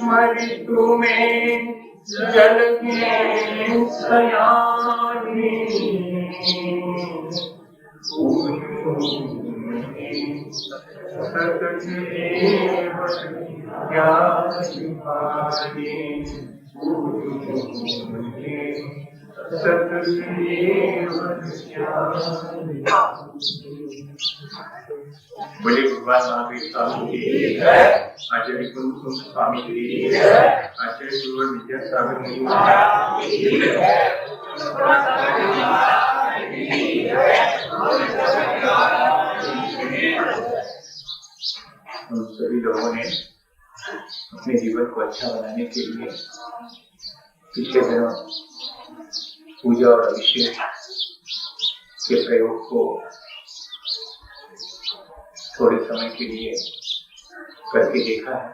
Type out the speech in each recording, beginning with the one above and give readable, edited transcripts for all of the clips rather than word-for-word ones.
स्मृतु में जल के सयानी बोले भगवान महावीर स्वामी की आचार्य कुंद स्वामी की आचार्य गुरु विद्यासागर हम सभी लोगों ने अपने जीवन को अच्छा बनाने के लिए पिछले दिनों पूजा और अभिषेक के प्रयोग को थोड़े समय के लिए करके देखा है।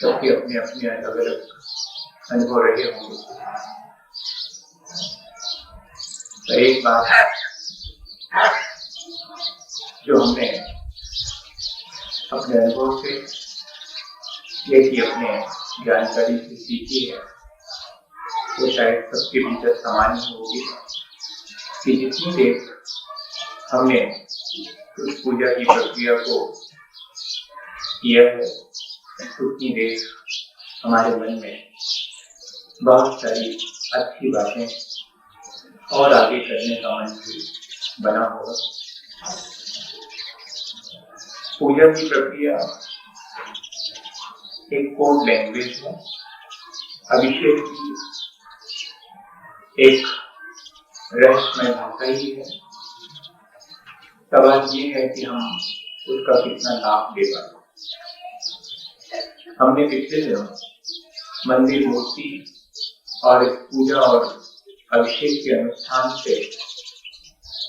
सबके अपने अपने अलग अलग अनुभव रहे होंगे। तो एक बात जो हमने अपने अनुभव से या कि अपने जानकारी से सीखी है वो शायद सबके भीतर समान ही होगी कि जितनी देर हमने उस पूजा की प्रक्रिया को किया है उतनी देर हमारे मन में बहुत सारी अच्छी बातें और आगे करने का मन भी बना होगा। पूजा की प्रक्रिया एक कोड लैंग्वेज है। अभिषेक की एक रहस्यमय भाषा ही है। सवाल ये है कि हम उसका कितना लाभ ले पाते। हमने पिछले दिनों मंदिर मूर्ति और पूजा और अभिषेक के अनुष्ठान से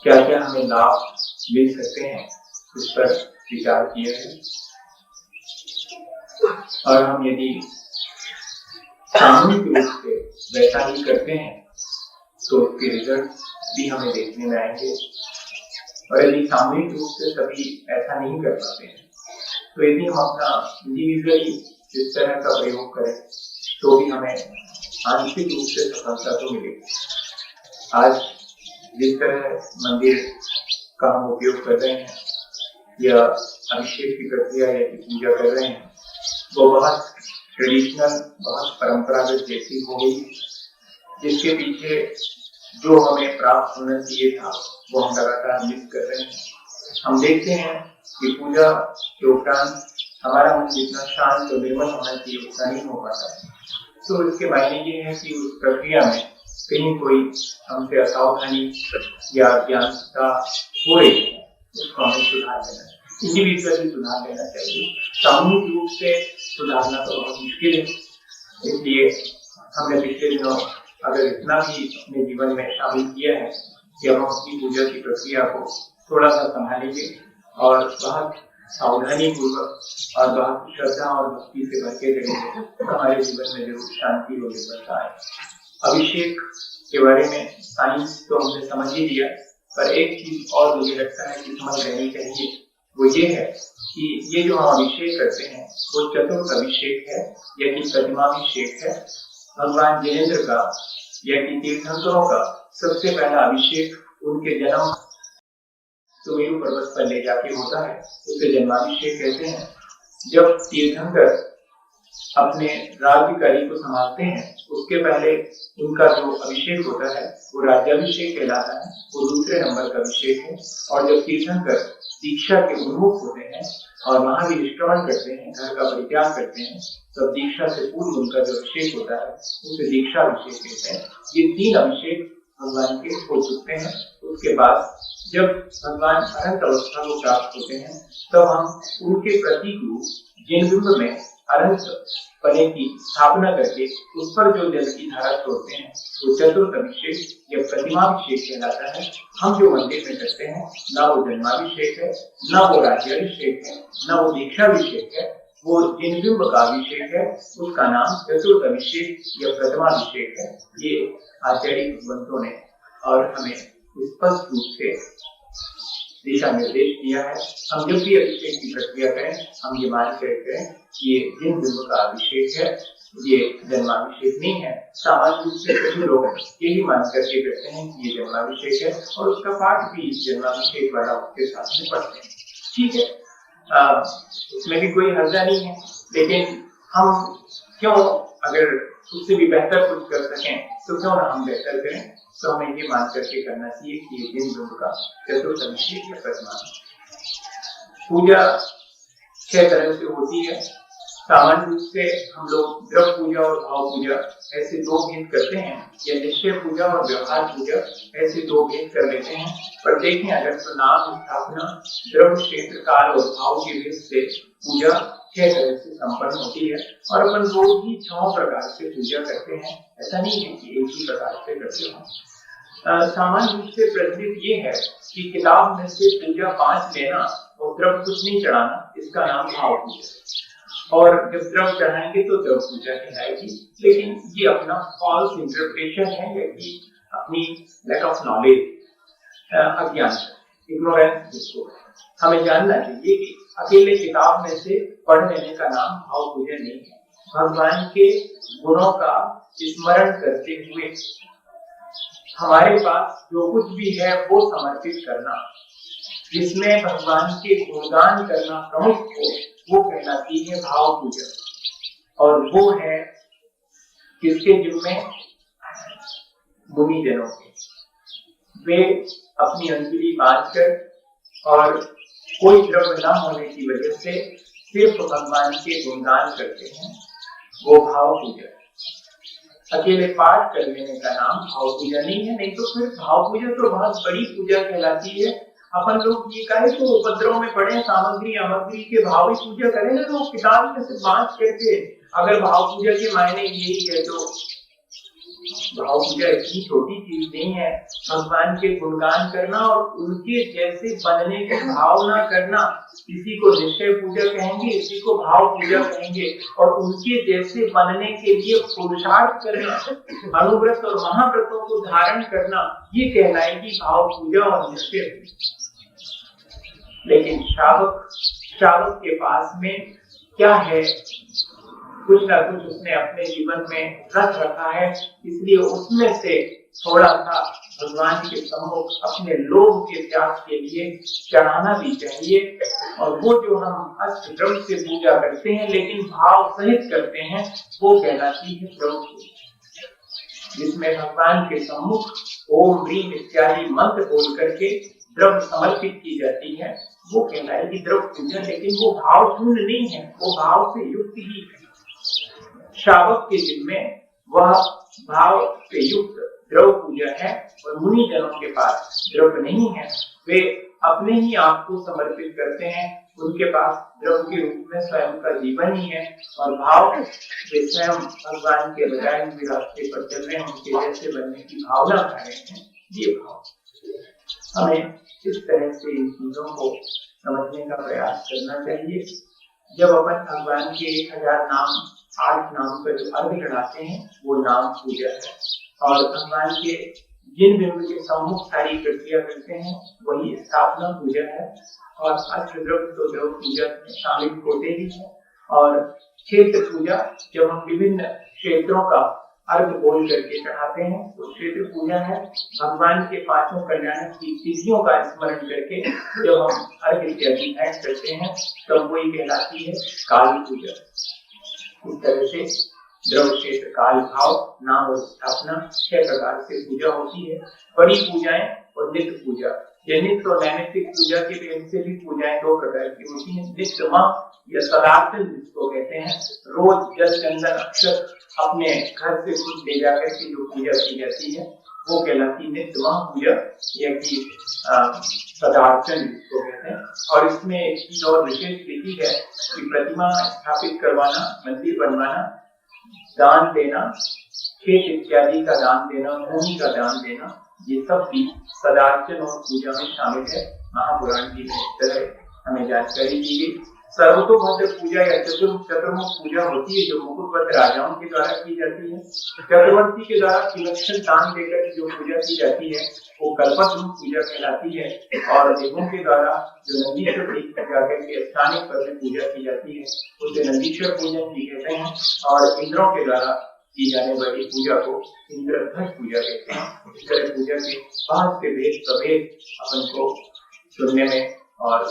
क्या क्या हमें लाभ मिल सकते हैं उस पर विचार किया है। और हम यदि सामूहिक रूप से वैसा ही करते हैं तो उसके रिजल्ट भी हमें देखने में आएंगे। और यदि सामूहिक रूप से सभी ऐसा नहीं कर पाते हैं तो यदि हम अपना इंडिविजुअली इस तरह का प्रयोग करें तो भी हमें आंशिक रूप से सफलता तो मिलेगी। आज जिस तरह मंदिर का हम उपयोग कर रहे हैं या अभिषेक की प्रक्रिया या पूजा कर रहे हैं वो बहुत ट्रेडिशनल, बहुत परंपरागत जैसी हो गई, जिसके पीछे जो हमें प्राप्त होना चाहिए था वो हम लगातार मिस कर रहे हैं। हम देखते हैं कि पूजा के उपरांत हमारा मन जितना शांत और निर्मल होना चाहिए उतना नहीं हो पाता। तो इसके मायने ये है कि उस प्रक्रिया में कहीं कोई हमसे असावधानी या अज्ञानता हो रही है, उसको हमें सुधार लेना चाहिए। इंडिविजुअली सुधार लेना चाहिए। सामूहिक रूप से सुधारना तो बहुत मुश्किल है। इसलिए हमने पिछले दिनों अगर इतना भी अपने जीवन में शामिल किया है कि हम अपनी पूजा की प्रक्रिया को थोड़ा सा संभालेंगे और बहुत सावधानी पूर्वक और बहुत श्रद्धा और भक्ति से भर के करेंगे तो हमारे जीवन में जरूर शांति और निर्भरता है। अभिषेक के बारे में साइंस तो हमने समझ ही लिया, पर एक चीज और मुझे लगता है कि समझ लेनी चाहिए, वो ये है कि ये जो हम अभिषेक करते हैं वो चतुर्थ अभिषेक है या कि प्रतिमाभिषेक है। भगवान जिनेंद्र का या कि तीर्थंकरों का सबसे पहला अभिषेक उनके जन्म सुमेरु पर्वत पर ले जाके होता है, उसे जन्माभिषेक कहते हैं। जब तीर्थंकर अपने राज्यकारी को संभालते हैं, उसके पहले उनका जो अभिषेक होता है वो राज्याभिषेक कहलाता है, वो दूसरे नंबर का अभिषेक है। और जब तीर्थंकर दीक्षा के उन्मुख होते हैं और वहां भी निष्क्रमण करते हैं, घर का परित्याग करते हैं, तब दीक्षा से पूर्व उनका जो अभिषेक होता है उसे दीक्षाभिषेक कहते हैं। ये 3 अभिषेक भगवान के हो चुके हैं। उसके बाद जब भगवान अनंत अवस्था को प्राप्त होते हैं, तब हम उनके प्रतीक रूप जिनबिंब में अनंत पने की स्थापना करके उस पर जो जल की धारा छोड़ते हैं वो चतुर्थ अभिषेक या प्रतिमाभिषेक कहलाता है। हम जो मंदिर में करते हैं, ना वो जन्माभिषेक है, ना वो राज्याभिषेक है, ना वो दीक्षाभिषेक है, वो जिनबिंब का अभिषेक है, उसका नाम चतुर्थ अभिषेक या प्रतिमाभिषेक है। ये आचार्य भगवंतों ने और हमें स्पष्ट रूप से दिशा निर्देश दिया है। हम जब भी अभिषेक की प्रक्रिया करें, हम ये मान कर करें कि ये जिनबिंब का अभिषेक है, ये जन्माभिषेक नहीं है। सामान्य रूप से सभी लोग यही मान करके करते हैं कि ये जन्माभिषेक है और उसका पाठ भी जन्माभिषेक वाला उसके साथ में पढ़ते हैं। ठीक है, उसमें भी कोई हर्जा नहीं है, लेकिन हम क्यों, अगर उससे भी बेहतर कुछ कर सकें तो क्यों ना हम बेहतर करें। तो हमें ये मान करके करना चाहिए कि ये जिनबिंब का चतुर्थ अभिषेक या प्रतिमा। पूजा 6 तरह से होती है। सामान्य रूप से हम लोग द्रव्य पूजा और भाव पूजा ऐसे 2 भेद करते हैं, या निश्चय पूजा और व्यवहार पूजा ऐसे 2 भेद कर लेते हैं। पर देखें, अगर तो नाम स्थापना द्रव्य क्षेत्र काल और भाव के भेद से पूजा 6 तरह से संपन्न होती है और अपन रोज ही 6 प्रकार से पूजा करते हैं। ऐसा नहीं है कि एक ही प्रकार से करते हो। सामान्य रूप से प्रचलित ये है कि किताब में से पूजा 5 लेना और द्रव्य कुछ नहीं चढ़ाना, इसका नाम भाव पूजा। और जब द्रव्य चढ़ाएंगे तो द्रव्य पूजा कहलाएगी। लेकिन ये अपना फॉल्स इंटरप्रिटेशन है, या कि अपनी लैक ऑफ नॉलेज, अज्ञान, इग्नोरेंस जिसको हमें जानना चाहिए कि अकेले किताब में से पढ़ लेने का नाम भाव पूजा नहीं है। भगवान के गुणों का स्मरण करते हुए हमारे पास जो कुछ भी है वो समर्पित करना, जिसमें भगवान के गुणगान करना प्रमुख हो, वो कहलाती है भाव पूजा। और वो है किसके जिम्मे? मुनिजनों के। वे अपनी अंजलि बांधकर और कोई द्रव्य न होने की वजह से सिर्फ भगवान के गुणगान करते हैं, वो भाव पूजा। अकेले पाठ कर लेने का नाम भाव पूजा नहीं है। नहीं तो फिर भाव पूजा तो बहुत बड़ी पूजा कहलाती है। अपन लोग ये कहे तो उपद्रव में पड़े, सामग्री सामग्री के भाव ही पूजा करें ना, तो किताब में से बांट करके अगर भाव पूजा के मायने यही है तो भाव पूजा इतनी छोटी चीज नहीं है। भगवान के गुणगान करना और उनके जैसे बनने की भावना करना, किसी को निश्चय पूजा कहेंगे, किसी को भाव पूजा कहेंगे। और उनके जैसे बनने के लिए पुरुषार्थ करना, अनुव्रत और महाव्रतों को धारण करना, ये कहलाएगी भाव पूजा और निश्चय पूजा। लेकिन श्रावक के पास में क्या है? कुछ ना कुछ उसने अपने जीवन में रख रखा है, इसलिए उसमें से थोड़ा सा भगवान के सम्मुख अपने लोभ के त्याग के लिए चढ़ाना भी चाहिए। और वो जो हम अष्ट द्रव्य से पूजा करते हैं लेकिन भाव सहित करते हैं, वो कहलाती है द्रव्य पूजा, जिसमें भगवान के सम्मुख ओम ह्रीम इत्यादि मंत्र बोल करके द्रव्य समर्पित की जाती है, वो कहलाएगी द्रव्य पूजा। लेकिन वो भाव शून्य नहीं है, वो भाव से युक्त ही है। श्रावक के जिम्मे वह भाव से युक्त द्रव्य पूजा है और मुनि जनों के पास द्रव्य नहीं है। वे अपने ही आप को समर्पित करते हैं, उनके पास द्रव्य के रूप में स्वयं का जीवन ही है। और भाव वे स्वयं भगवान के बजाय उनके रास्ते पर चल रहे हैं, उनके जैसे बनने की भावना कर रहे हैं। ये भाव हमें इस तरह से इन चीजों को समझने का प्रयास करना चाहिए। जब अपन भगवान के 1000 नाम 8 नाम पर जो अर्घ चढ़ाते हैं वो नाम पूजा है। और भगवान के जिन बिंब के सम्मुख सारी प्रक्रिया करते हैं वही स्थापना पूजा है। और अष्ट द्रव्य तो द्रव्य पूजा में शामिल होते ही है। और क्षेत्र पूजा, जब हम विभिन्न क्षेत्रों का अर्घ बोल करके चढ़ाते हैं। तो क्षेत्र पूजा है भगवान के पांचों कल्याण की तिथियों का स्मरण करके जब हम अर्घ इत्यादि भेंट करते हैं तब वही कहलाती है काल पूजा। इस तरह से द्रव्य क्षेत्र काल भाव नाम और स्थापना 6 प्रकार से पूजा होती है। बड़ी पूजाएं और नित्य पूजा। ये नित्य और नैमित्तिक पूजा के भेद से भी पूजाएं 2 प्रकार की होती हैं। नित्य माह या सदार्चन जिसको कहते हैं, रोज जल चंदन अक्षत अपने घर से खुद ले जाकर के जो पूजा की जाती है वो कहलाती नित्य माह पूजा या कि सदार्चन जिसको कहते हैं। और इसमें एक चीज और विशेष विधि है कि प्रतिमा स्थापित करवाना, मंदिर बनवाना, दान देना, खेत इत्यादि का दान देना, भूमि का दान देना, ये सब भी सदार्चन और पूजा में शामिल है। महापुराण की तरह हमें जानकारी दी गई। सर्वतोभद्र पूजा या चतुर्मुख पूजा होती है जो मुकुटबद्ध राजाओं के द्वारा की जाती है। चक्रवर्ती के द्वारा विलक्षण दान देकर जो पूजा की जाती है वो कल्पतरु पूजा कहलाती है। और देवों के द्वारा जो नंदीश्वर जाकर के स्थानिक पर में पूजा की जाती है उसे नंदीश्वर पूजन भी कहते हैं। और इंद्रों के द्वारा की जाने वाली पूजा को इंद्रध्वज पूजा कहते हैं। इस तरह पूजा के बहुत से भेद प्रभेद अपन को सुनने में और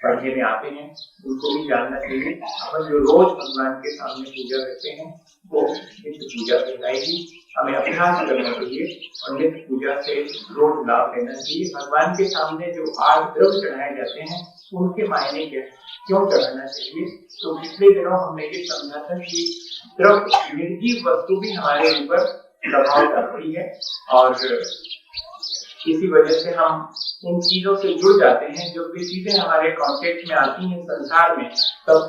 पढ़ने में आते हैं, उनको भी जानना चाहिए। अपन जो रोज भगवान के सामने पूजा करते हैं वो नित्य पूजा कहलाएगी। हमें अभ्यास करना चाहिए और नित्य पूजा से रोज लाभ लेना चाहिए। भगवान के सामने जो 8 द्रव्य चढ़ाए जाते हैं उनके मायने क्या है, क्यों चढ़ाना चाहिए? तो पिछले दिनों हमने ये समझा था कि द्रव्य निर्जीव वस्तु भी हमारे ऊपर प्रभाव डालती है और इसी वजह से हम उन चीजों से जुड़ जाते हैं। जो भी चीजें हमारे कांटेक्ट में आती हैं संसार में, तब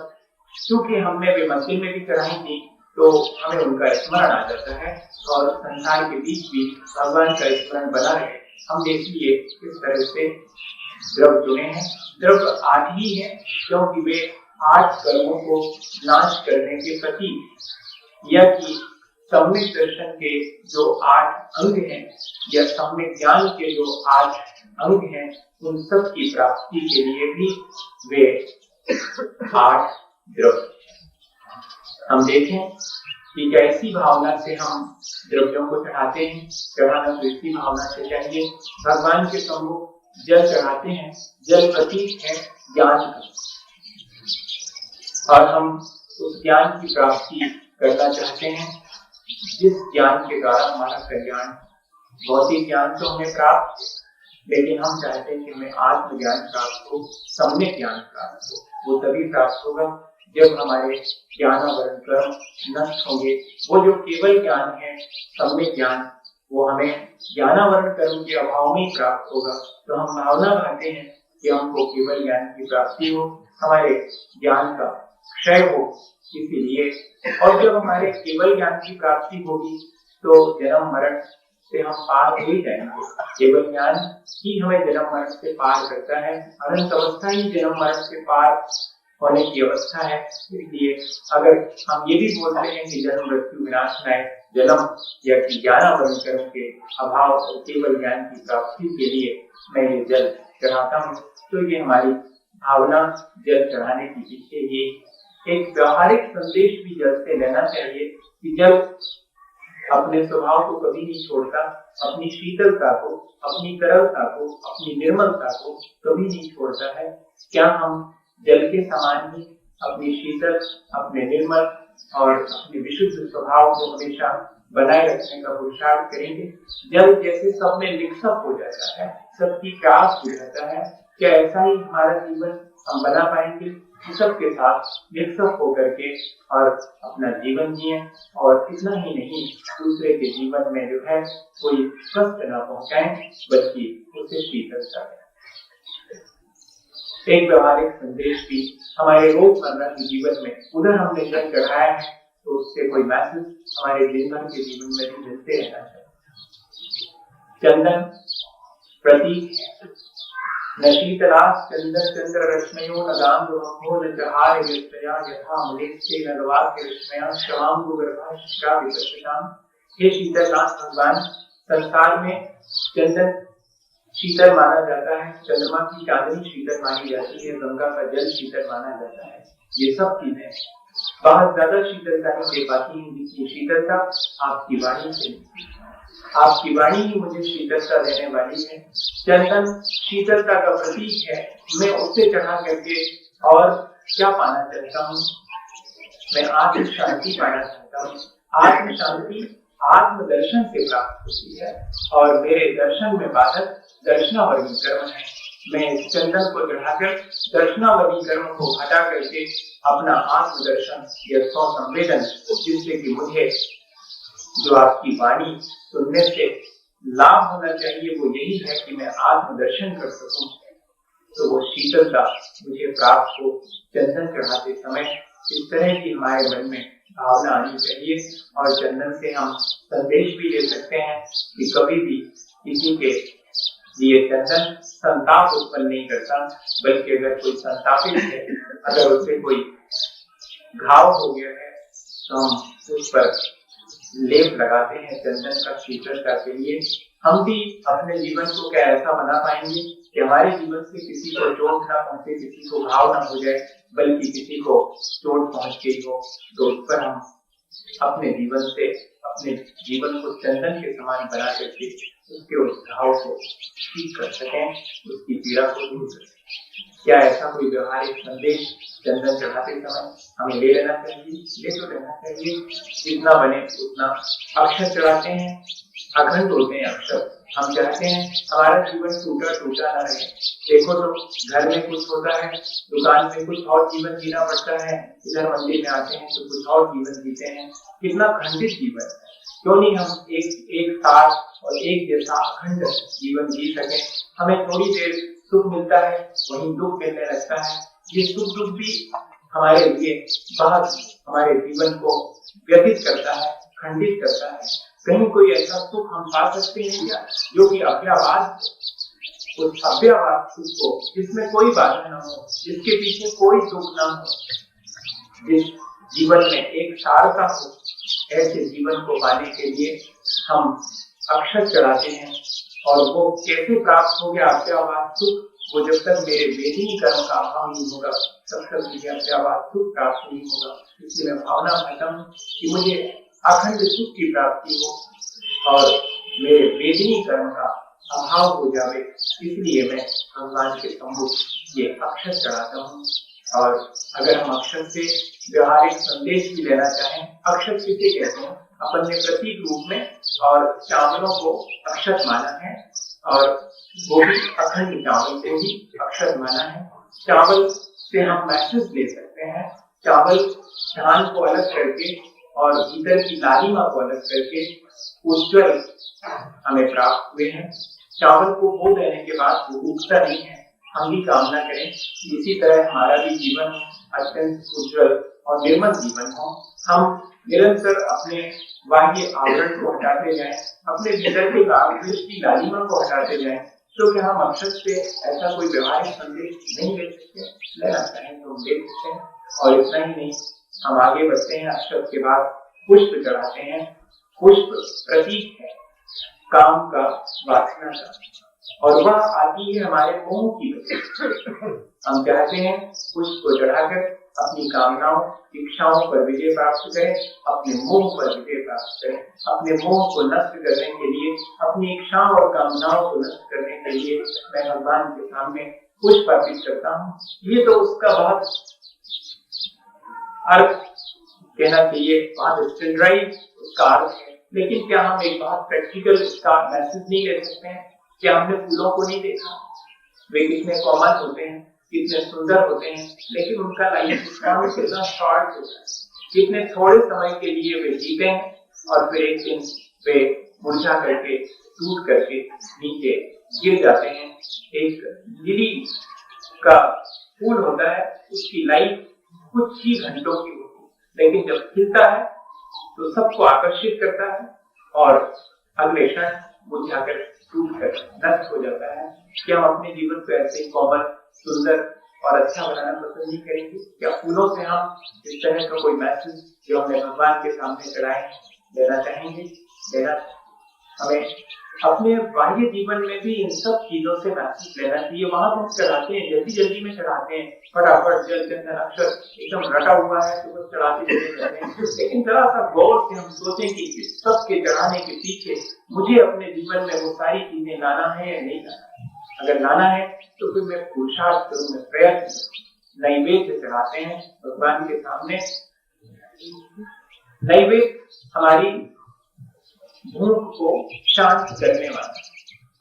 क्योंकि हमने वे मंदिर में भी चढ़ाई थी तो हमें उनका स्मरण आ जाता है और संसार के बीच भी भगवान का स्मरण बना रहे। हम इसलिए इस तरह से द्रव्य चुने हैं। द्रव्य आज ही है क्योंकि वे 8 कर्मों को नाश करने के प्रतीक या कि सम्यक दर्शन के जो 8 अंग हैं या सम्यक ज्ञान के जो 8 अंग हैं उन सब की प्राप्ति के लिए भी वे 8 द्रव्य। हम देखें कि कैसी भावना से हम द्रव्यों को चढ़ाते हैं। चढ़ाना तो इसी भावना से चाहिए। भगवान के सम्मुख जल चढ़ाते हैं। जल प्रतीक है ज्ञान का और हम उस ज्ञान की प्राप्ति करना चाहते हैं जिस ज्ञान के द्वारा हमारा कल्याण। भौतिक ज्ञान तो हमें प्राप्त, लेकिन हम चाहते हैं कि हमें आत्मज्ञान प्राप्त हो, सम्यक ज्ञान प्राप्त हो। वो तभी प्राप्त होगा जब हमारे ज्ञानावरण कर्म नष्ट होंगे। वो जो केवल ज्ञान है, सम्यक ज्ञान, वो हमें ज्ञानावरण कर्म के अभाव में ही प्राप्त होगा। तो हम भावना करते हैं कि हमको केवल ज्ञान की प्राप्ति हो, हमारे ज्ञान का क्षय हो। इसीलिए और जब हमारे केवल ज्ञान की प्राप्ति होगी तो जन्म मरण से हम पार हो ही जाएंगे। केवल ज्ञान ही हमें जन्म मरण से पार करता है। अनंत अवस्था ही जन्म मरण से पार होने की अवस्था है। इसलिए अगर हम ये भी बोलते हैं कि जन्म मृत्यु विनाशनाय जन्म या कि ज्ञानावरण कर्म के अभाव और केवल ज्ञान की प्राप्ति के लिए मैं ये जल चढ़ाता हूँ, तो ये हमारी भावना जल चढ़ाने की पीछे ये एक व्यवहारिक संदेश भी जल से लेना चाहिए कि जल अपने स्वभाव को कभी नहीं छोड़ता। अपनी शीतलता को, अपनी तरलता को, अपनी निर्मलता को कभी नहीं छोड़ता है। क्या हम जल के समान ही अपनी शीतल, अपने निर्मल और अपने विशुद्ध स्वभाव को हमेशा बनाए रखने का पुरुषार्थ करेंगे? जल जैसे सब में मिक्सअप हो जाता है, सबकी प्यास हो जाता है, क्या ऐसा ही हमारा जीवन हम बना पाएंगे? सबके साथ मिक्सअप होकर के और अपना जीवन जिए और इतना ही नहीं, दूसरे के जीवन में जो है कोई कष्ट न पहुंचाएं, बल्कि उसे शीतलता दें। एक व्यवहारिक संदेश भी हमारे रोजमर्रा के जीवन में उधर हमने जल चढ़ाया है तो उससे कोई मैसेज हमारे दिन भर के जीवन में भी मिलते रहना चाहिए। चंदन प्रतीक है। न शीतलास चंदन चंद्र रश्मयो न गांधो न जहार यत्रया यथा मलेच्चे न लवाक्य रश्मया श्रवांगु गर्भा शिष्टा विपश्यताम। हे शीतलनाथ भगवान, संसार में चंदन शीतल माना जाता है, चंद्रमा की चांदनी शीतल मानी जाती है, गंगा का जल शीतल माना जाता है। ये सब चीजें बहुत ज्यादा शीतलता नहीं दे पाती है, जितनी शीतलता आपकी वाणी से, आपकी वाणी ही मुझे शीतलता देने वाली है। चंदन शीतलता का प्रतीक है। मैं उससे चढ़ा करके और क्या पाना चाहता हूँ? मैं आत्म शांति पाना चाहता हूँ। आत्म शांति आत्मदर्शन से प्राप्त होती है और मेरे दर्शन में बाधक दर्शनावली कर्म है। मैं इस चंदन को चढ़ाकर दर्शनावली कर्म को हटा करके अपना आत्मदर्शन या स्व संवेदन, जिससे कि मुझे जो आपकी वाणी सुनने से लाभ होना चाहिए वो यही है कि मैं आत्मदर्शन कर सकूं, तो वो शीतलता मुझे प्राप्त हो। चंदन चढ़ाते समय इस तरह की हमारे मन में भावना आनी चाहिए और चंदन से हम संदेश भी ले सकते हैं कि कभी भी किसी के लिए चंदन संताप उत्पन्न नहीं करता, बल्कि अगर कोई संतापित है, अगर उसे कोई घाव हो गया है, तो हम उस पर लेप लगाते हैं चंदन का शीतलता के लिए। हम भी अपने जीवन को क्या ऐसा बना पाएंगे कि हमारे जीवन से किसी को चोट ना पहुंचे, किसी को घाव ना हो जाए, बल्कि किसी को चोट पहुंच गई हो तो उस पर हम अपने जीवन से अपने जीवन को चंदन के समान बना करके उसके उस घाव को ठीक कर सकें, उसकी पीड़ा को दूर कर सकें। क्या ऐसा कोई व्यवहारिक संदेश चंदन चढ़ाते समय हमें ले लेना चाहिए? ले तो लेना चाहिए, जितना बने उतना। अक्षर चढ़ाते हैं, अखंड होते हैं अक्षर। हम चाहते हैं हमारा जीवन टूटा टूटा ना रहे। देखो तो घर में कुछ होता है, दुकान में कुछ और जीवन जीना पड़ता है, इधर मंदिर में आते हैं तो कुछ और जीवन जीते हैं। कितना खंडित जीवन है। क्यों नहीं हम एक साथ और एक जैसा अखंड जीवन जी सके? हमें थोड़ी देर सुख मिलता है, वहीं दुख मिलने लगता है। ये सुख दुख भी हमारे लिए बहुत हमारे जीवन को व्यतीत करता है, खंडित करता है। कहीं कोई ऐसा सुख हम पा सकते हैं क्या जो कि अव्ययवाद, उस अव्ययवाद सुख को जिसमें कोई बाधा न हो, जिसके पीछे कोई दुख न हो, जिस जीवन में एक सारता हो, ऐसे जीवन को पाने के लिए हम अक्षर चढ़ाते हैं। और वो कैसे प्राप्त हो गया अव्ययवाद सुख? वो जब तक मेरे वेदिनी कर्म का अभाव नहीं होगा तब तक मुझे अव्ययवाद सुख प्राप्त नहीं होगा। इसलिए मैं भावना करता हूँ कि मुझे अखंड सुख की प्राप्ति हो और मेरे वेदिनी कर्म का अभाव हो जाए, इसलिए मैं भगवान के सम्मुख ये अक्षर चढ़ाता हूँ। और अगर हम अक्षर से व्यवहारिक संदेश भी लेना चाहें, अक्षर किसे कहते हैं? अपन ने प्रतीक रूप में और चावलों को अक्षर माना है और वो भी अखंड चावल को ही अक्षर माना है। चावल से हम मैसेज ले सकते हैं। चावल धान को अलग करके और भीतर की लालिमा को अलग करके उज्ज्वल हमें प्राप्त हुए हैं। चावल को बो देने के बाद वो उगता नहीं है। हम भी कामना करें इसी तरह हमारा भी जीवन अत्यंत उज्ज्वल और निर्मल जीवन हो। हम निरंतर अपने बाह्य आवरण को हटाते जाएं, अपने भीतर के काव्य की लालिमा को हटाते जाएं, तो क्या हम अक्षर से ऐसा कोई व्यवहारिक संदेश नहीं ले सकते? लेना चाहें तो ले सकते हैं। और इतना ही नहीं, हम आगे बढ़ते हैं। अक्षर के बाद पुष्प चढ़ाते हैं। पुष्प प्रतीक है काम का, वासना का, और वह आती है हमारे मोह की वजह। हम चाहते हैं पुष्प को चढ़ाकर अपनी कामनाओं इच्छाओं पर विजय प्राप्त करें, अपने मोह पर विजय प्राप्त करें। अपने मोह को नष्ट करने के लिए, अपनी इच्छाओं और कामनाओं को नष्ट करने के लिए मैं भगवान के सामने पुष्प अर्पित करता हूँ। ये तो उसका बहुत अर्थ कहना चाहिए, बहुत स्टैंडर्डाइज उसका अर्थ है। लेकिन क्या हम एक बहुत प्रैक्टिकल इसका मैसेज नहीं ले सकते हैं? क्या हमने फूलों को नहीं देखा? वे कितने कॉमन होते हैं, कितने सुंदर होते हैं, लेकिन उनका लाइफ स्पैन कितना शॉर्ट होता है। कितने थोड़े समय के लिए वे जीते हैं और फिर एक दिन वे मुरझा करके, टूट करके नीचे गिर जाते हैं। एक लिली का फूल होता है, उसकी लाइफ कुछ ही घंटों की होती है, लेकिन जब खिलता है तो सबको आकर्षित करता है और अगले क्षण मुरझाकर टूट कर नष्ट हो जाता है। क्या हम अपने जीवन को ऐसे ही कोमल, सुंदर और अच्छा बनाना पसंद नहीं करेंगे? क्या फूलों से हम इस तरह का कोई मैसेज जो हमने भगवान के सामने चढ़ाए लेना चाहेंगे? लेना हमें अपने बाह्य जीवन में भी इन सब चीजों से नासिक लेना चाहिए। वहां तो हम चढ़ाते हैं, जल्दी जल्दी में चढ़ाते हैं, फटाफट जल चंदन अक्षर एकदम रटा हुआ है तो बस चढ़ाते चले जाते हैं। लेकिन जरा सा गौर से हम सोचें कि इस सब के चढ़ाने के पीछे मुझे अपने जीवन में वो सारी चीजें लाना है या नहीं लाना है। अगर लाना है तो फिर मैं पुरुषार्थ करूं, मैं प्रयत्न करूं। नैवेद्य चढ़ाते हैं भगवान के सामने। नैवेद्य हमारी भूख को शांत करने वाला,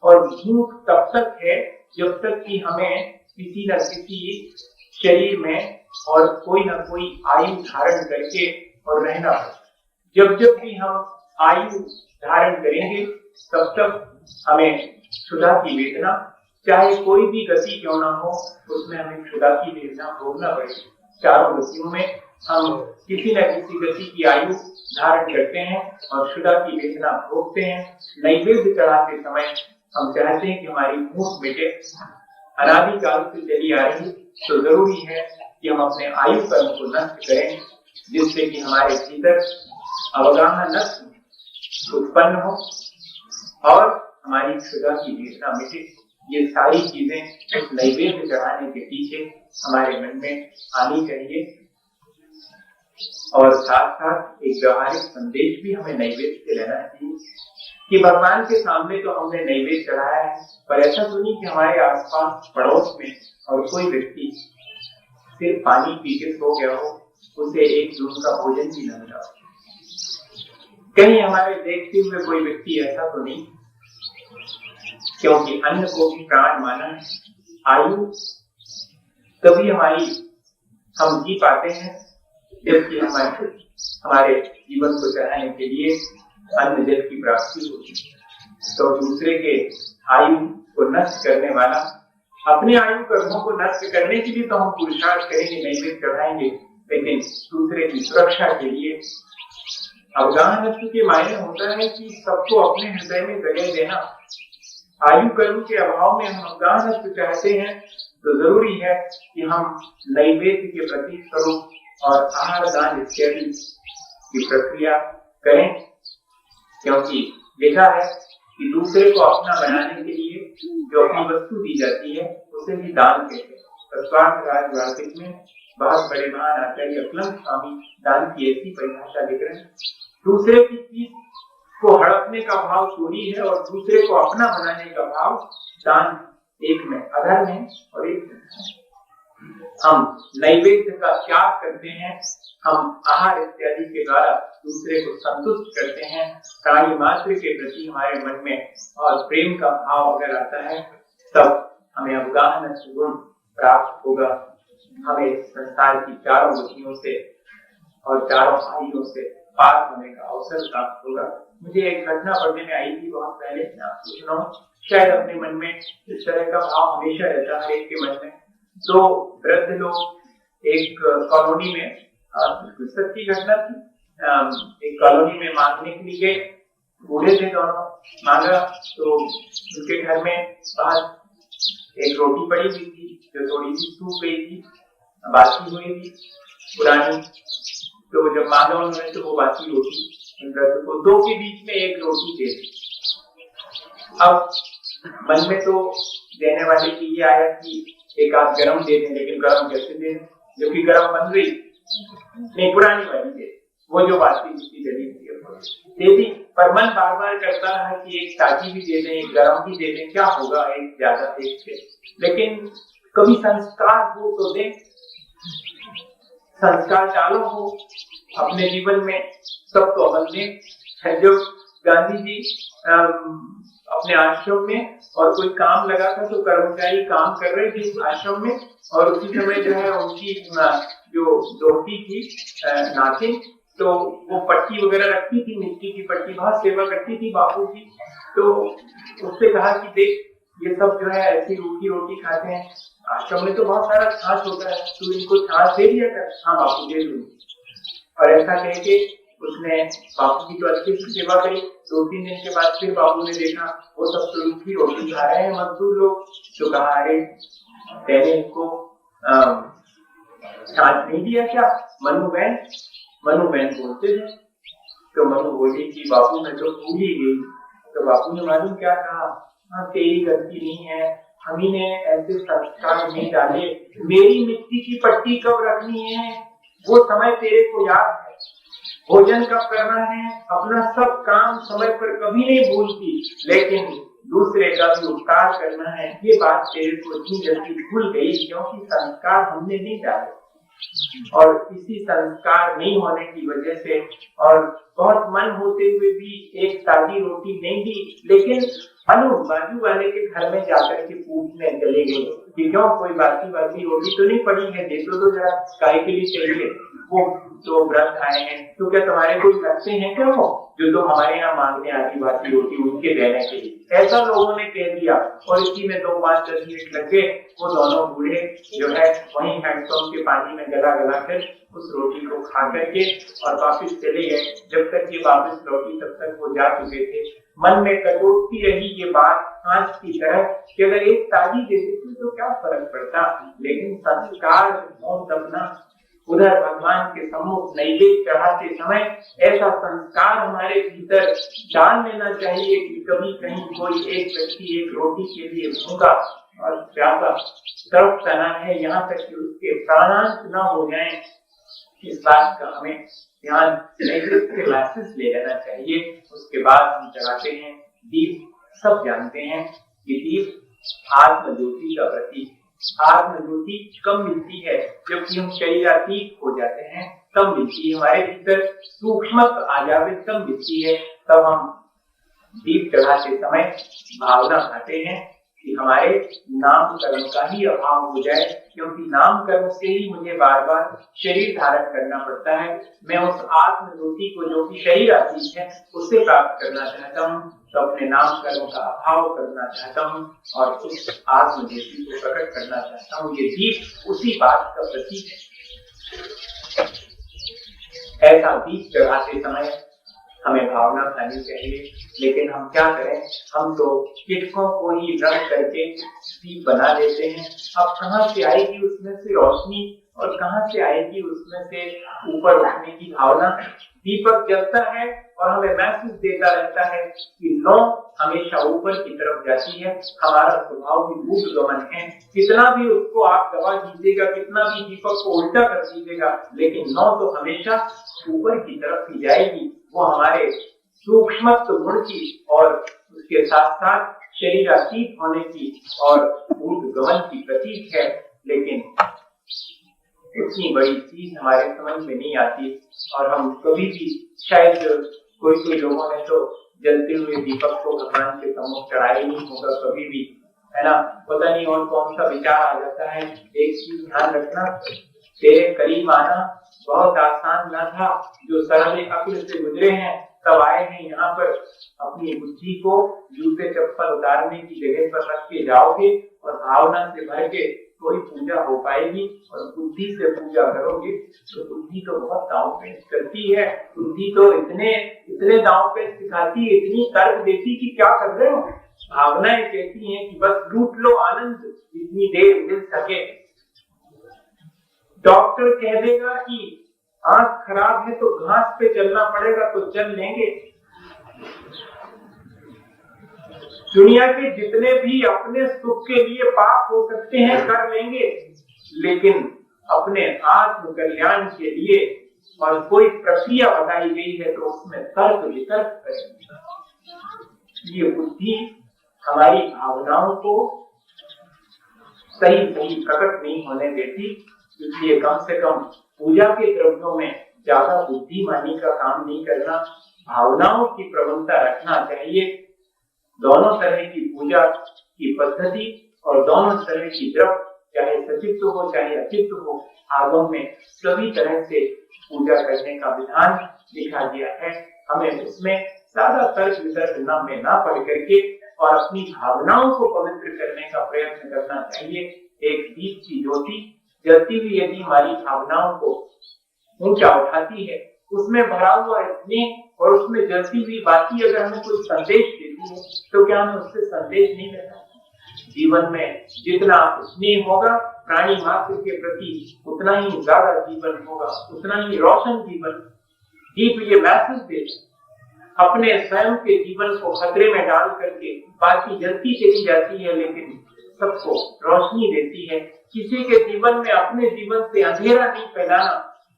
और भूख तब तक है जब तक कि हमें किसी न किसी शरीर में और कोई न कोई आयु धारण करके और रहना पड़े। जब जब भी हम आयु धारण करेंगे तब तक हमें क्षुधा की वेदना, चाहे कोई भी गति क्यों ना हो, उसमें हमें क्षुधा की वेदना भोगना पड़ेगी। चारों गतियों में हम किसी न किसी गति की आयु धारण करते हैं और क्षुधा की वेदना भोगते हैं। नैवेद्य चढ़ाते समय हम चाहते हैं कि हमारी भूख मिटे, अनादिकाल से चली आ रही, तो जरूरी है कि हम अपने आयु कर्म को नष्ट करें, जिससे कि हमारे भीतर अवगाहन नष्ट उत्पन्न हो और हमारी क्षुधा की वेदना मिटे। ये सारी चीजें उस नैवेद्य चढ़ाने के पीछे हमारे मन में आनी चाहिए। और साथ साथ एक व्यवहारिक संदेश भी हमें नैवेद्य से लेना चाहिए कि भगवान के सामने तो हमने नैवेद्य चढ़ाया है, पर ऐसा तो नहीं कि हमारे आसपास पड़ोस में और कोई व्यक्ति सिर्फ पानी पी के सो गया हो, उसे एक जून का भोजन भी न मिला। कहीं हमारे देखते हुए कोई व्यक्ति ऐसा तो नहीं, क्योंकि अन्न को भी प्राण माना है। आयु तभी हम जी पाते हैं जबकि हमारे जीवन को चलाने के लिए अन्न जल की प्राप्ति होती है। तो दूसरे के आयु को नष्ट करने वाला, अपने आयु कर्मों को नष्ट करने के लिए तो हम पुरुषार्थ करेंगे, नैवेद्य चढ़ाएंगे, लेकिन दूसरे की सुरक्षा के लिए अवगाहन के मायने होता है कि सबको अपने हृदय में जगह देना। आयु कर्म के अभाव में हम अवगाहन चाहते हैं तो जरूरी है कि हम नैवेद्य के प्रति स्वरूप और आहार दान इत्यादि की प्रक्रिया करें, क्योंकि देखा है कि दूसरे को अपना बनाने के लिए जो अपनी वस्तु दी जाती है उसे भी दान कहते हैं। स्वार्थ राज वार्तिक में बहुत बड़े महान आचार्य अक्लंग स्वामी दान की ऐसी परिभाषा लिख रहे हैं। दूसरे की चीज को हड़पने का भाव चोरी है और दूसरे को अपना बनाने का भाव दान। एक में अधर्म है और एक में हम नैवेद्य का त्याग करते हैं, हम आहार इत्यादि के द्वारा दूसरे को संतुष्ट करते हैं। प्राणी मात्र के प्रति हमारे मन में और प्रेम का भाव अगर आता है तब हमें अवगाहन गुण प्राप्त होगा। हमें संसार की चारों गतियों से और चारों आयुओं से पार होने का अवसर प्राप्त होगा। मुझे एक घटना पढ़ने में आई थी बहुत पहले, सुना हूं, शायद अपने मन में इस तरह का भाव हमेशा रहता है एक के मन में। दो वृद्ध लोग एक कॉलोनी में, बिल्कुल सच्ची घटना थी, एक कॉलोनी में मांगने के लिए गए। बूढ़े थे दोनों, मांगा तो उनके घर में बाहर एक रोटी पड़ी हुई थी जो थोड़ी सी सूख गई थी, बासी हुई थी, पुरानी। तो जब मांगा उन्होंने तो वो बासी रोटी को दो के बीच में एक रोटी दे दी। अब मन में तो देने वाले की ये आया कि एक आध गरम दे दें, लेकिन गरम कैसे दें जबकि गरम बन गई, नहीं पुरानी वाली दे, वो जो बासी रोटी जली दे दी। पर मन बार बार करता है कि एक ताजी भी दे दें, एक गरम भी दे दें, क्या होगा एक ज्यादा एक से। लेकिन कभी संस्कार हो तो दें, संस्कार चालू हो अपने जीवन में, सब तो अमल दें। जो गांधी जी अपने आश्रम में और कोई काम लगा था तो कर्मचारी काम कर रहे थे आश्रम में, और उसी समय जो है उनकी जो धोती थी नाथिंग, तो वो पट्टी वगैरह रखती थी, मिट्टी की पट्टी, बहुत सेवा करती थी बापू जी। तो उससे कहा कि देख ये सब जो है ऐसी रूखी रोटी खाते हैं, आश्रम में तो बहुत सारा छाछ होता है, तू इनको छाछ दे दिया कर। हाँ बापू दे दूंगी। और ऐसा कह के उसने बापू की तो अच्छी से सेवा करी। 2-3 दिन के बाद फिर बापू ने देखा वो सब तो रूखी रोटी खा रहे हैं मजदूर लोग, तो कहा अरे मैंने इनको छाछ नहीं दिया क्या? मनु बहन बोलते थे। तो मनु बोली कि बापू मैं तो भूल ही गई, तो बापू ने मालूम क्या कहा, हाँ तेरी गलती नहीं है, हम ही ने ऐसे संस्कार नहीं डाले। मेरी मिट्टी की पट्टी कब रखनी है वो समय तेरे को याद है, भोजन कब करना है, अपना सब काम समय पर कभी नहीं भूलती, लेकिन दूसरे का भी उपकार करना है ये बात तेरे को इतनी जल्दी भूल गई क्योंकि संस्कार हमने नहीं डाले। और इसी संस्कार नहीं होने की वजह से और बहुत मन होते हुए भी एक ताजी रोटी नहीं दी, लेकिन बाजू वाले के घर में जाकर के पूछने चले गए कि क्यों कोई बासी रोटी तो नहीं पड़ी है, देखो तो जरा काय के लिए चाहिए। वो तो व्रत आए हैं तो क्या तुम्हारे कोई लगते हैं क्या वो जो तो हमारे यहाँ मांगने आती बासी रोटी उनके देने के लिए, ऐसा लोगों ने कह दिया। और इसी में 2-5-10 मिनट लग गए, वो दोनों बूढ़े जो है वहीं हैंडपंप के पानी में गला कर उस रोटी को खा करके और वापिस चले गए। जब तक ये वापिस लौटी तब तक वो जा चुके थे। मन में कटोटती रही ये बात आंच की तरह कि अगर एक ताली दे देते तो क्या फर्क पड़ता, लेकिन संस्कार अपना उधर भगवान के सम्मुख नैवेद्य चढ़ाते समय ऐसा संस्कार हमारे भीतर डाल लेना चाहिए कि कभी कहीं कोई एक व्यक्ति एक रोटी के लिए भूखा और प्यासा तड़प तना है, यहाँ तक कि उसके प्राणांत न हो जाए, इस बात का हमें ध्यान नैवेद्य मैसेज ले लेना चाहिए। उसके बाद हम चढ़ाते हैं दीप। सब जानते हैं कि दीप आत्म ज्योति का प्रतीक। आत्म ज्योति कब मिलती है, जबकि हम शरीरातीत हो जाते हैं तब मिलती है, हमारे भीतर सूक्ष्मत्व आ जावे तब मिलती है। तब हम दीप चढ़ाते समय भावना खाते हैं कि हमारे नाम कर्म का ही अभाव हो जाए, क्योंकि नाम कर्म से ही मुझे बार बार शरीर धारण करना पड़ता है। मैं उस आत्म ज्योति को जो कि शरीर अतीत है उससे प्राप्त करना चाहता हूँ, तो अपने नाम कर्म का अभाव करना चाहता हूँ और उस आत्म ज्योति को प्रकट करना चाहता हूँ। ये दीप उसी बात का प्रतीक है। ऐसा दीप चढ़ाते समय हमें भावना खानी चाहिए, लेकिन हम क्या करें, हम तो किटकों को ही रंग करके दीप बना देते हैं। अब कहाँ से आएगी उसमें से रोशनी और कहाँ से आएगी उसमें से ऊपर उठने की भावना। दीपक जलता है और हमें मैसेज देता रहता है कि लो हमेशा ऊपर की तरफ जाती है, हमारा स्वभाव भी ऊर्ध्वगमन है। कितना भी उसको आप दबा दीजिएगा, कितना भी दीपक को उल्टा कर दीजिएगा, लेकिन नो तो हमेशा ऊपर की तरफ ही जाएगी। वो हमारे सूक्ष्मत्व गुण की और उसके साथ साथ शरीरातीत होने की और ऊर्ध्वगमन की प्रतीक है, लेकिन इतनी बड़ी चीज हमारे समझ में नहीं आती। और हम कभी भी शायद कोई लोगों ने तो जलते हुए दीपक को भगवान के सम्मुख चढ़ाया ही नहीं होगा कभी भी, है ना। पता नहीं और कौन सा विचार आ जाता है। एक चीज ध्यान रखना, तेरे करीब आना बहुत आसान ना था। जो सरल अक्ल से गुजरे हैं तब आए हैं यहाँ पर। अपनी बुद्धि को जूते चप्पल उतारने की जगह पर रख के जाओगे और भावना से भर के कोई पूजा हो पाएगी। और बुद्धि से पूजा करोगे तो बुद्धि तो बहुत दांव पेच करती है। बुद्धि तो इतने दांव पेच सिखाती है, इतनी तर्क देती कि क्या कर रहे हो। भावनाएं कहती हैं कि बस लूट लो आनंद जितनी देर मिल सके। डॉक्टर कह देगा कि आंख खराब है तो घास पे चलना पड़ेगा तो चल लेंगे। दुनिया के जितने भी अपने सुख के लिए पाप हो सकते हैं कर लेंगे, लेकिन अपने आत्म कल्याण के लिए और कोई प्रक्रिया बताई गई है तो उसमें तर्क वितर्क करेंगे। ये बुद्धि हमारी भावनाओं को सही प्रकट नहीं होने देती। इसलिए कम से कम पूजा के द्रव्यों में ज्यादा बुद्धिमानी का काम नहीं करना, भावनाओं की प्रवणता रखना चाहिए। दोनों तरह की पूजा की पद्धति और दोनों तरह की द्रव्य, चाहे सचित्त हो चाहे अचित्त हो, आगम में सभी तरह से पूजा करने का विधान लिखा गया है। हमें उसमें ज्यादा तर्क वितर्क में ना पढ़ करके और अपनी भावनाओं को पवित्र करने का प्रयत्न करना चाहिए। एक दीप की ज्योति जलती हुई यदि हमारी भावनाओं को ऊंचा उठाती है, उसमें भरा हुआ स्नेह और उसमें जलती हुई बाती अगर हमें कोई संदेश देती है तो क्या हमें उससे संदेश नहीं लेना। जीवन में जितना स्नेह होगा प्राणी मात्र के प्रति उतना ही ज्यादा जीवन होगा, उतना ही रोशन जीवन। दीप ये मैसेज देता अपने स्वयं के जीवन को खतरे में डाल करके बाकी जलती चली जाती है, लेकिन सबको रोशनी देती है। किसी के जीवन में अपने जीवन से अंधेरा नहीं फैलाना,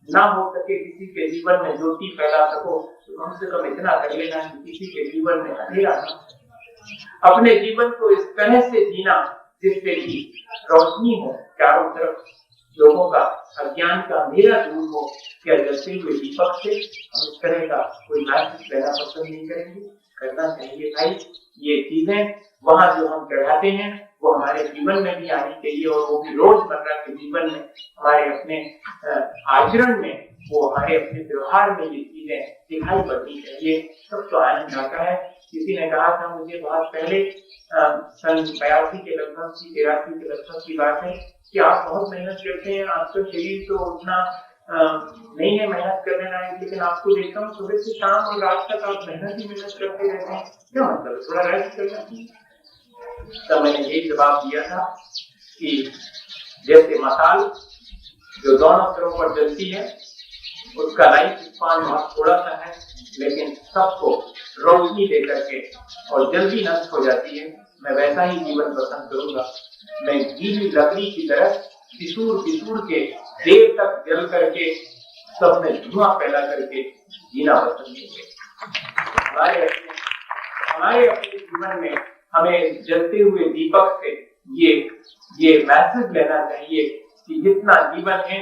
ना हो सके किसी के जीवन में ज्योति फैला सको, तो कम से कम इतना कर लेना कि किसी के जीवन में अंधेरा ना। अपने जीवन को इस तरह से जीना जिससे कि रोशनी हो, चारों तरफ लोगों का अज्ञान का अंधेरा दूर हो। क्या जलते हुए दीपक से हम इस तरह का कोई मैसेज लेना पसंद नहीं करेंगे? करना चाहिए भाई। ये चीजें वहां जो हम चढ़ाते हैं वो हमारे जीवन में भी आनी चाहिए, और वो भी रोजमर्रा के जीवन में, हमारे अपने आचरण में, वो हमारे अपने व्यवहार में ये चीजें दिखाई पड़नी चाहिए। सब तो आनंद आता है। किसी ने कहा था मुझे बहुत पहले, सन 82 के लगभग की, 83 के लगभग की बात है, कि आप बहुत मेहनत करते हैं, आपका शरीर तो उतना नहीं है मेहनत करने लायक, लेकिन आपको देखता हूँ सुबह से शाम और रात तक आप मेहनत ही मेहनत करते रहते हैं, क्या मतलब? थोड़ा रेस्ट करना चाहिए। तब मैंने यही जवाब दिया था कि जैसे मसाल जो दोनों तरफ पर जलती है, उसका लाइफ स्पान बहुत थोड़ा सा है, लेकिन सबको रोशनी दे करके और जल्दी नष्ट हो जाती है। मैं वैसा ही जीवन पसंद करूंगा। मैं गीली लकड़ी की तरह पिसूर के देर तक जल करके सब में धुआं फैला करके जीना पसंद करूंगा। हमारे अपने जीवन में हमें जलते हुए दीपक से ये मैसेज लेना चाहिए कि जितना जीवन है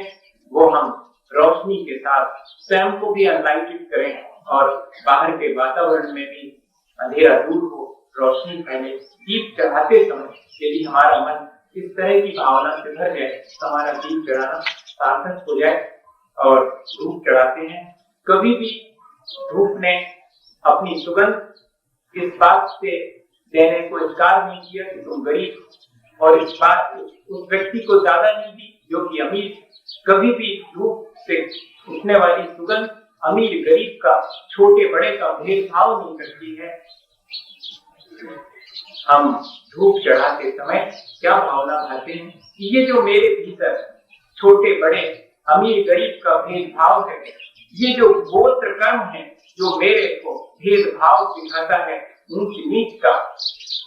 वो हम रोशनी के साथ स्वयं को भी अनलाइटेड करें, और बाहर के वातावरण में भी अंधेरा दूर हो, रोशनी फैले। दीप चढ़ाते समय यदि हमारा मन इस तरह की भावना से भर जाए तो हमारा दीप चढ़ाना सार्थक हो जाए। और धूप चढ़ाते हैं, कभी भी धूप ने अपनी सुगंध इस बात से देने को इनकार नहीं किया कि तुम गरीब, और इस बात उस व्यक्ति को ज्यादा नहीं दी जो कि अमीर। कभी भी धूप से उठने वाली सुगंध अमीर गरीब का, छोटे बड़े का भेदभाव नहीं करती है। हम धूप चढ़ाते समय क्या भावना भाते हैं कि ये जो मेरे भीतर छोटे बड़े अमीर गरीब का भेदभाव है, ये जो गोत्र कर्म है जो मेरे को भेदभाव सिखाता है, ऊंच नीच का,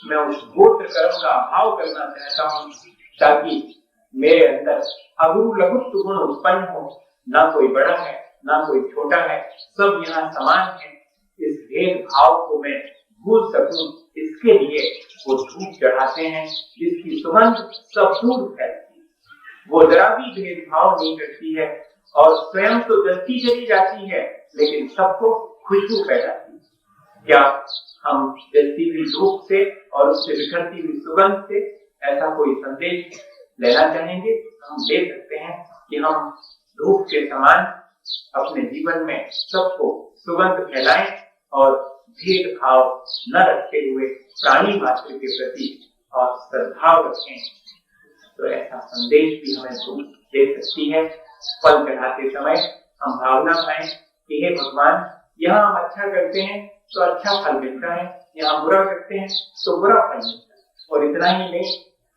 मैं उस गोत्र कर्म का अभाव करना चाहता हूँ, ताकि मेरे अंदर अगुरु लघुत्व गुण उत्पन्न हो। ना कोई बड़ा है ना कोई छोटा है, सब यहाँ समान है। इस भेदभाव को मैं भूल सकूं, इसके लिए वो धूप चढ़ाते हैं जिसकी सुगंध सब दूर फैलती है। वो जरा भी भेदभाव नहीं करती है, और स्वयं तो जलती चली जाती है, लेकिन सबको खुशबू फैलाती है। क्या हम जलती हुई धूप से और उससे बिखरती हुई सुगंध से ऐसा कोई संदेश लेना चाहेंगे? हम दे सकते हैं कि हम धूप के समान अपने जीवन में सबको सुगंध फैलाएं, और भेदभाव न रखते हुए प्राणी मात्र के प्रति और सद्भाव रखें। तो ऐसा संदेश भी हमें धूप दे सकती है। फल चढ़ाते समय हम भावना पाएं कि हे भगवान, यहाँ हम अच्छा करते हैं तो अच्छा फल मिलता है, यहाँ बुरा करते हैं तो बुरा फल मिलता है। और इतना ही नहीं,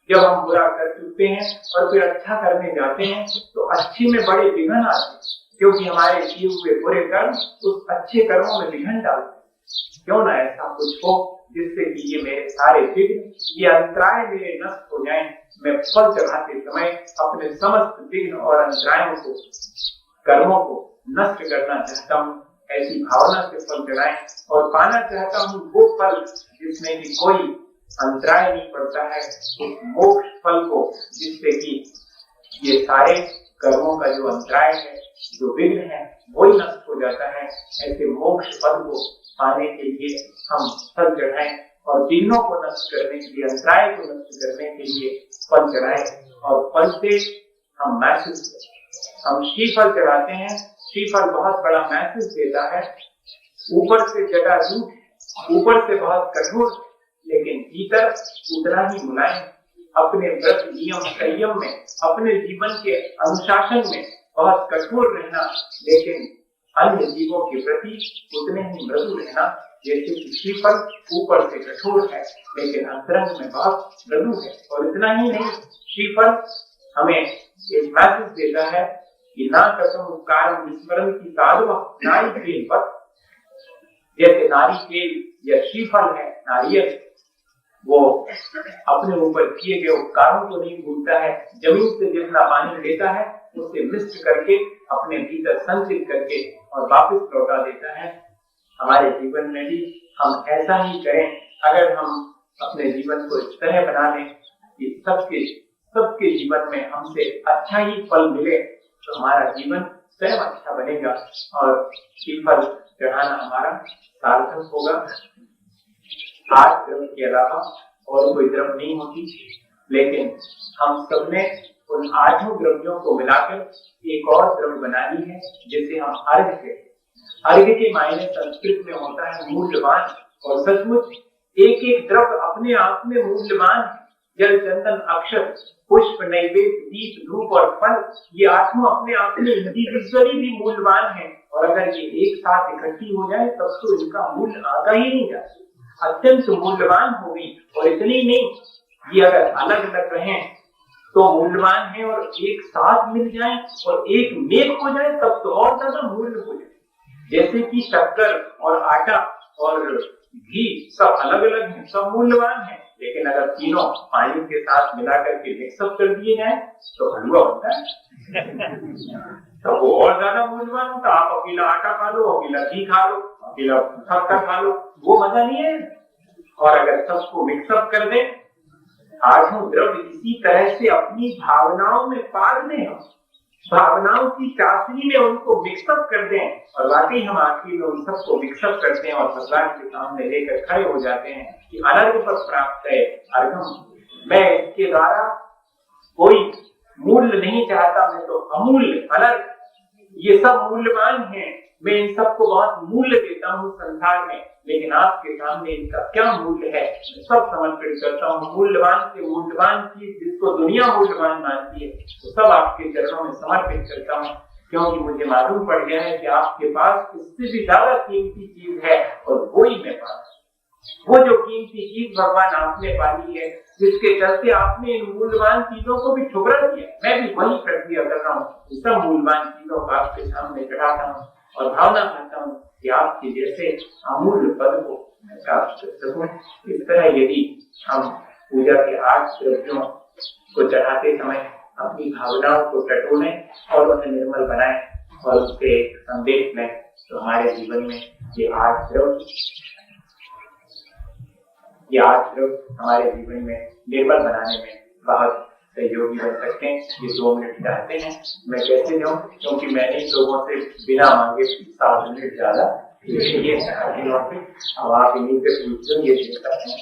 जब हम बुरा कर चुकते हैं और फिर अच्छा करने जाते हैं तो अच्छे में बड़े विघ्न आते हैं, क्योंकि हमारे किए हुए बुरे कर्म उस अच्छे कर्मों में विघ्न डालते हैं। क्यों ना ऐसा कुछ हो जिससे कि ये मेरे सारे विघ्न, ये अंतराय मेरे नष्ट हो जाएं। मैं फल चढ़ाते समय अपने समस्त विघ्न और अंतरायों को, कर्मों को नष्ट करना चाहता हूँ। ऐसी भावना से फल चढ़ाएं, और पाना चाहता हूँ वो फल जिसमें कि कोई अंतराय नहीं पड़ता है, उस मोक्ष फल को, जिससे कि ये सारे कर्मों का जो अंतराय है, जो विघ्न है, वही नष्ट हो जाता है। ऐसे मोक्ष फल को पाने के लिए हम फल चढ़ाएं, और विघ्नों को नष्ट करने के लिए, अंतराय को नष्ट करने के लिए फल चढ़ाएं। और फल से हम मैसेज, हम श्रीफल चढ़ाते हैं। श्रीफल बहुत बड़ा मैसेज देता है। ऊपर से जटाजूट, ऊपर से बहुत कठोर, लेकिन भीतर उतना ही मुलायम। अपने व्रत नियम संयम में, अपने जीवन के अनुशासन में बहुत कठोर रहना, लेकिन अन्य जीवों के प्रति उतने ही मृदु रहना। जैसे कि श्रीफल ऊपर से कठोर है, लेकिन अंतरंग में बहुत मृदु है। और इतना ही नहीं, श्रीफल हमें एक मैसेज देता है कि ना कसम उपकार विस्मरण की साधु नाई के वक्त, जैसे नारिकेल या श्रीफल है, नारियल, वो अपने ऊपर किए गए उपकारों को नहीं भूलता है, जमीन से जितना पानी लेता है उसे मिश्र करके अपने भीतर संचित करके और वापस लौटा देता है। हमारे जीवन में भी हम ऐसा ही करें। अगर हम अपने जीवन को इस तरह बना लें कि सबके जीवन में हमसे अच्छा ही फल मिले, तो हमारा जीवन स्वयं अच्छा बनेगा और श्रीफल चढ़ाना हमारा सार्थक होगा। 8 द्रव्य के अलावा और कोई द्रव्य नहीं होती, लेकिन हम सबने उन 8 द्रव्यों को मिलाकर एक और द्रव्य बना ली है, जिसे हम अर्घ्य कहते हैं। अर्घ्य के मायने संस्कृत में होता है मूल्यवान, और सचमुच एक एक द्रव्य अपने आप में मूल्यवान है। जल, चंदन, अक्षत, पुष्प, नैवेद्य, दीप, धूप और फल, ये 8 अपने आप में इंडिविजुअली भी मूल्यवान है, और अगर ये एक साथ इकट्ठी हो जाए तब तो इनका मूल्य आगा ही नहीं जाता, अत्यंत मूल्यवान होगी। और इतनी नहीं, ये अगर अलग अलग रहें तो मूल्यवान है, और एक साथ मिल जाए और एक मेक हो जाए तब तो और ज्यादा मूल्य हो जाए। जैसे कि शक्कर और आटा और घी सब अलग अलग हैं, सब मूल्यवान हैं, लेकिन अगर तीनों पानी के साथ मिलाकर के मिक्सअप कर दिए जाए तो हलवा होता है तो वो और ज्यादा मूल्यवान होता। आप अकेला आटा खा लो, अकेला घी खा लो, अकेला शक्कर खा लो, वो मजा नहीं है। और अगर सबको मिक्सअप कर दें, 8 द्रव्य इसी तरह से अपनी भावनाओं में पाल दें, भावनाओं की चाशनी में उनको मिक्सअप कर दें, और वाकई हम आखिर में उन सबको मिक्सअप करते हैं और भगवान के सामने लेकर खड़े हो जाते हैं कि अनर्घ पद प्राप्त है अर्घम। मैं इसके द्वारा कोई मूल्य नहीं चाहता, मैं तो अमूल्य अनर्घ, ये सब मूल्यवान हैं, मैं इन सबको बहुत मूल्य देता हूँ संसार में, लेकिन आपके सामने इनका क्या मूल्य है, मैं सब समर्पित करता हूँ। मूल्यवान से मूल्यवान चीज जिसको दुनिया मूल्यवान मानती है, तो सब आपके चरणों में समर्पित करता हूँ, क्योंकि मुझे मालूम पड़ गया है कि आपके पास इससे भी ज्यादा कीमती चीज है, और वो ही मेरे पास, वो जो कीमती चीज भगवान आपने पाली है, जिसके चलते आपने इन मूल्यवान चीजों को भी ठुकरा दिया, मैं भी वही प्रक्रिया कर रहा हूँ। सब मूल्यवान चीजों को आपके सामने चढ़ाता हूँ और भावना करता हूँ कि आपके जैसे अमूल्य पद को मैं प्राप्त कर सकूं। इस तरह यदि हम पूजा के 8 द्रव्यों को चढ़ाते समय अपनी भावनाओं को टटोलें और उन्हें निर्मल बनाएं और उससे एक संदेश लें, तो हमारे जीवन में ये 8 द्रव्य हमारे जीवन में निर्मल बनाने में बहुत सहयोगी बन सकते हैं। ये 2 मिनट चाहते हैं, मैं कैसे दूं, क्योंकि मैंने लोगों से बिना मांगे 7 मिनट ज्यादा ये अब आप इन्हीं से पूछते ये देख सकते हैं।